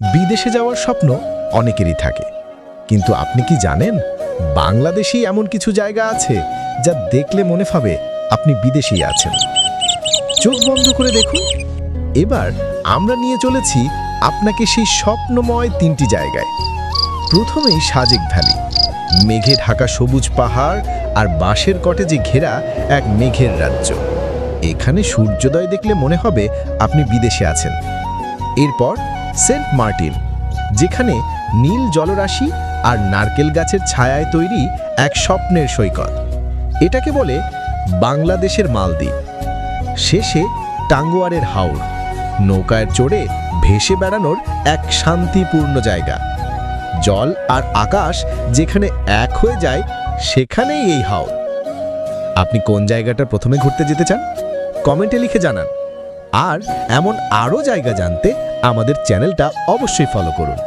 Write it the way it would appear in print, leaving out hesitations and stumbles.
বিদেশে যাওয়ার স্বপ্ন অনেকেরই থাকে, কিন্তু আপনি কি জানেন বাংলাদেশেই এমন কিছু জায়গা আছে যা দেখলে মনে হবে আপনি বিদেশেই আছেন। চোখ বন্ধ করে দেখুন। এবার আমরা নিয়ে চলেছি আপনাকে সেই স্বপ্নময় তিনটি জায়গায়। প্রথমেই সাজেক ভ্যালি, মেঘে ঢাকা সবুজ পাহাড় আর বাঁশের কটেজে ঘেরা এক মেঘের রাজ্য। এখানে সূর্যোদয় দেখলে মনে হবে আপনি বিদেশে আছেন। এরপর সেন্ট মার্টিন, যেখানে নীল জলরাশি আর নারকেল গাছের ছায়ায় তৈরি এক স্বপ্নের সৈকত। এটাকে বলে বাংলাদেশের মালদ্বীপ। শেষে টাঙ্গুয়ারের হাওর, নৌকায় চড়ে ভেসে বেড়ানোর এক শান্তিপূর্ণ জায়গা। জল আর আকাশ যেখানে এক হয়ে যায়, সেখানেই এই হাওর। আপনি কোন জায়গাটা প্রথমে ঘুরতে যেতে চান কমেন্টে লিখে জানান। আর এমন আরও জায়গা জানতে আমাদের চ্যানেলটা অবশ্যই ফলো করুন।